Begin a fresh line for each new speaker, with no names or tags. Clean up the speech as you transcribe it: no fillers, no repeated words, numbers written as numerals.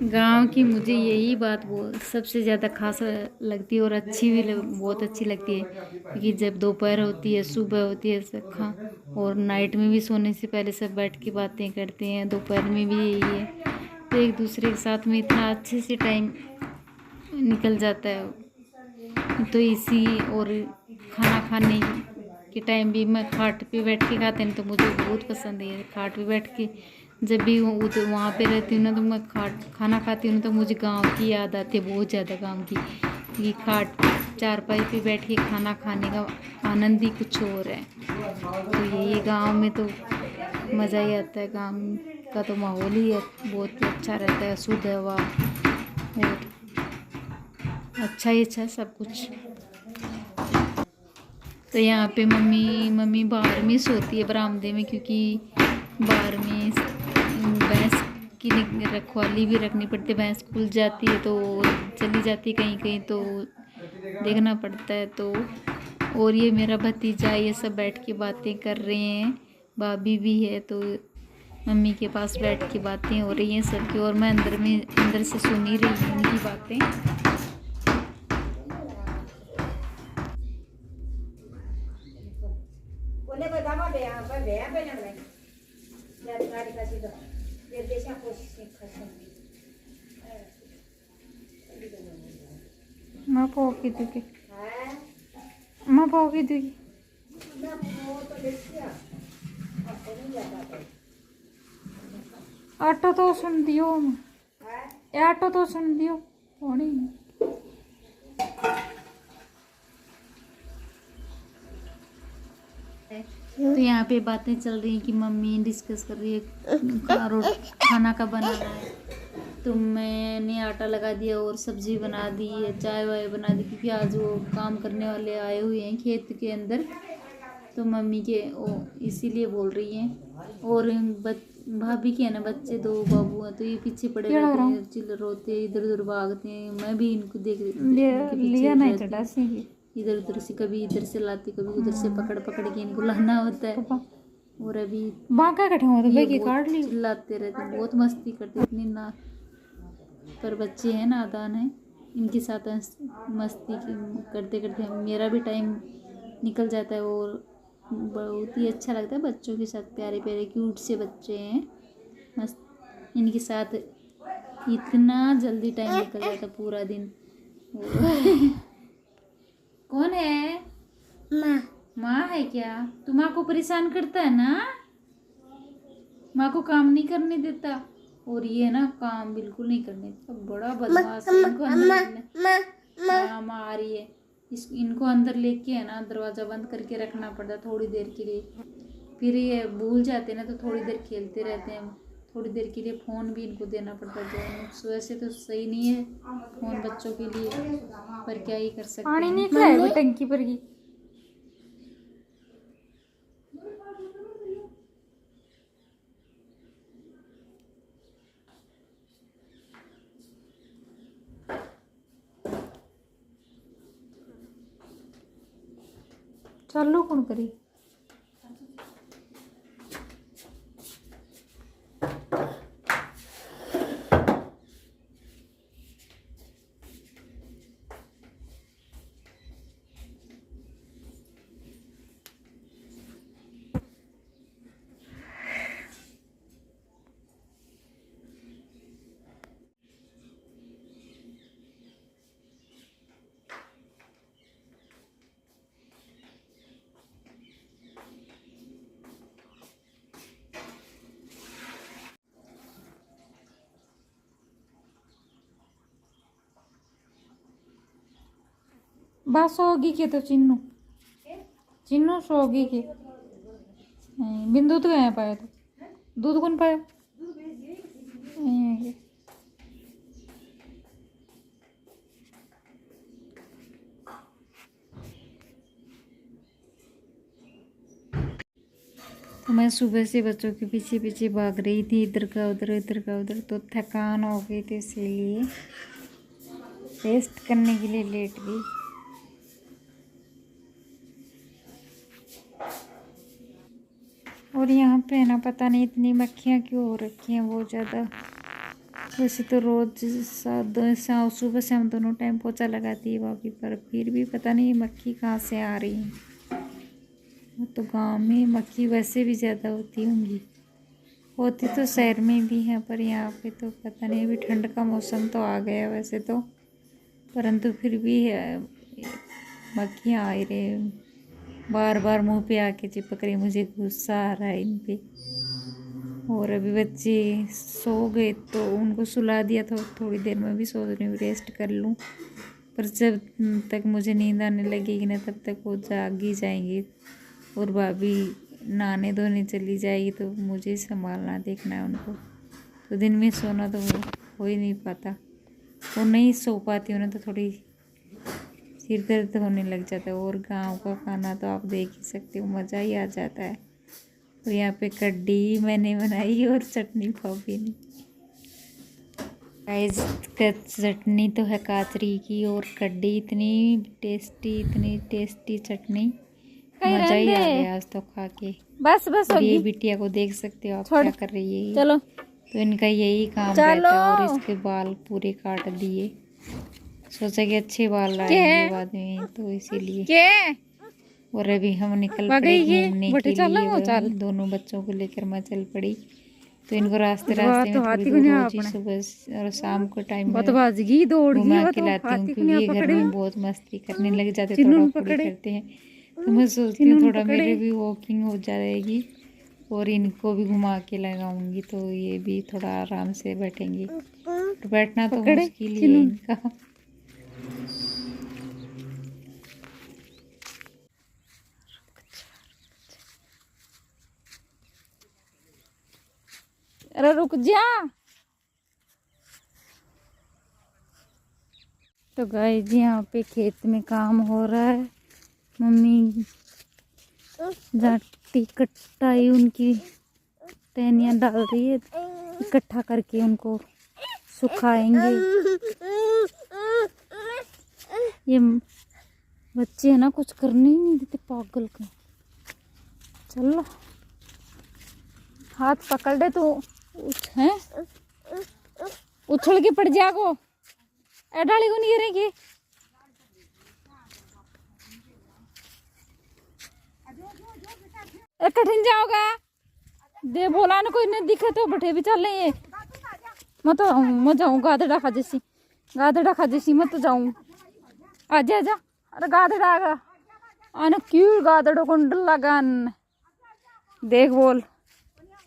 गांव की मुझे यही बात वो सबसे ज़्यादा खास लगती है और अच्छी भी बहुत अच्छी लगती है, क्योंकि जब दोपहर होती है, सुबह होती है, सब खा और नाइट में भी सोने से पहले सब बैठ के बातें करते हैं, दोपहर में भी यही है। तो एक दूसरे के साथ में इतना अच्छे से टाइम निकल जाता है। तो इसी और खाना खाने के टाइम भी मैं खाट पे बैठ के खाते हैं तो मुझे बहुत पसंद है। खाट पे बैठ के जब भी उधर वहाँ पे रहती हूँ ना तो मैं खाना खाती हूँ तो मुझे गांव की याद आती है, बहुत ज़्यादा गांव की। ये खाट चारपाई पे बैठ के खाना खाने का आनंद ही कुछ और है। तो ये गांव में तो मज़ा ही आता है। गांव का तो माहौल ही बहुत अच्छा रहता है, शुद्ध हवा और अच्छा ही अच्छा सब कुछ। तो यहाँ पे मम्मी बाहर में सोती है बरामदे में, क्योंकि बाहर में भैंस की रखवाली भी रखनी पड़ती है। भैंस खुल जाती है तो चली जाती है कहीं कहीं, तो देखना पड़ता है। तो और ये मेरा भतीजा ये सब बैठ के बातें कर रहे हैं, भाभी भी है तो मम्मी के पास बैठ के बातें हो रही हैं सबकी, और मैं अंदर से सुन ही रही हूँ उनकी बातें। मैं पोकी दूँगी, मैं पोकी दूँगी। ऑटो तो सुन दियो, ऑटो तो सुन दियो थोड़ी। तो यहाँ पे बातें चल रही हैं कि मम्मी डिस्कस कर रही है खाना का बनाना है, तो मैंने आटा लगा दिया और सब्जी बना दी है, चाय वाय बना दी, क्योंकि आज वो काम करने वाले आए हुए हैं खेत के अंदर, तो मम्मी के वो इसीलिए बोल रही हैं। और भाभी के है ना बच्चे दो बाबू हैं, तो ये पीछे पड़े रहते हैं, चिल्ला रोते इधर उधर भागते हैं। मैं भी इनको देख इधर उधर से, कभी इधर से लाती कभी उधर से पकड़ पकड़ के इनको लाना होता है। और अभी चिल्लाते रहते, बहुत मस्ती करते, इतनी ना पर बच्चे हैं नादान है, इनके साथ मस्ती करते करते मेरा भी टाइम निकल जाता है। और बहुत ही अच्छा लगता है बच्चों के साथ, प्यारे प्यारे क्यूट से बच्चे हैं, मस्त इनके साथ इतना जल्दी टाइम निकल जाता है पूरा दिन। कौन है? माँ। माँ है क्या? तू माँ को परेशान करता है ना, माँ को काम नहीं करने देता, और ये ना काम बिल्कुल नहीं करने देता, बड़ा बदमाश है। इनको अंदर माँ आ रही है, इनको अंदर लेके है ना दरवाज़ा बंद करके रखना पड़ता थोड़ी देर के लिए, फिर ये भूल जाते हैं ना तो थोड़ी देर खेलते रहते हैं। थोड़ी देर के लिए फ़ोन भी इनको देना पड़ता है, जो वैसे तो सही नहीं है फ़ोन बच्चों के लिए, पर क्या ही कर सकते हैं। पानी निकला है वो टंकी पर की। चालू कौन करी? बस होगी के तो चिन्नू सोगी के बिंदु तो गया पाया, तो दूध कौन पाया? तो मैं सुबह से बच्चों के पीछे पीछे भाग रही थी, इधर का उधर इधर का उधर, तो थकान हो गई थी इसीलिए रेस्ट करने के लिए लेट गई। और यहाँ पे है ना पता नहीं इतनी मक्खियाँ क्यों हो रखी हैं बहुत ज़्यादा, वैसे तो रोज सुबह से हम दोनों टाइम पोछा लगाती है भाभी, पर फिर भी पता नहीं मक्खी कहाँ से आ रही है। तो गांव में मक्खी वैसे भी ज़्यादा होती होंगी, होती तो शहर में भी है, पर यहाँ पे तो पता नहीं। अभी ठंड का मौसम तो आ गया वैसे तो, परंतु फिर भी मक्खियाँ आ ही रहे, बार बार मुंह पे आके चिपक रही। मुझे गुस्सा आ रहा है इन पे। और अभी बच्चे सो गए तो उनको सुला दिया, तो थोड़ी देर में भी सोच रही हूँ रेस्ट कर लूँ, पर जब तक मुझे नींद आने लगेगी ना तब तक वो जाग ही जाएंगे। और भाभी नहाने धोने चली जाएगी तो मुझे संभालना देखना है उनको। तो दिन में सोना तो हो ही नहीं पाता, वो नहीं सो पाती हूँ ना तो थोड़ी सिर दर्द होने लग जाता है। और गांव का खाना तो आप देख ही सकते हो, मज़ा ही आ जाता है। और यहाँ पे कड्डी मैंने बनाई और चटनी भाभी ने। गाइस चटनी तो है काचरी की, और कड्डी इतनी टेस्टी चटनी, मज़ा ही आ गया आज तो खा के। बस ये बिटिया को देख सकते हो आप क्या कर रही है। चलो, तो इनका यही काम रहता है। और इसके बाल पूरे काट दिए, सोचा कि अच्छे बाल लाएंगे बाद में, तो इसीलिए। और अभी हम निकल पड़े घूमने के लिए, दोनों बच्चों को लेकर मैं चल पड़ी। तो इनको रास्ते में थोड़ी दूर रोज ही सुबह और शाम को टाइम में घुमा के लाती हूँ, क्योंकि ये घर में बहुत मस्ती करने लग जाते, थोड़ा थोड़ी करते हैं। तो मैं सोचती हूँ थोड़ा मेरे भी वॉकिंग हो जाएगी और इनको भी घुमा के लगाऊंगी, तो ये भी थोड़ा आराम से बैठेंगे। तो बैठना तो मुश्किल ही है इनका। अरे रुक जा। तो गाइस जी यहाँ पे खेत में काम हो रहा है, मम्मी जाटी कटाई उनकी टहनियाँ डाल रही है, इकट्ठा करके उनको सुखाएंगे। ये बच्चे है ना, कुछ करने ही नहीं देते, पागल का। चलो हाथ पकड़ दे तो हैं, उछल के पड़ जागो। ए डाली को नहीं गिरेगी। कठिन जाओगा दे बोला ना, कोई नहीं दिखे तो बैठे भी चल रही है। मैं जाऊँ गाधड़ा खा जैसी मत जाऊँ। आजा आजा। अरे गाधड़ा आगा आना क्यों, गाधड़ों को डर लगा देख बोल।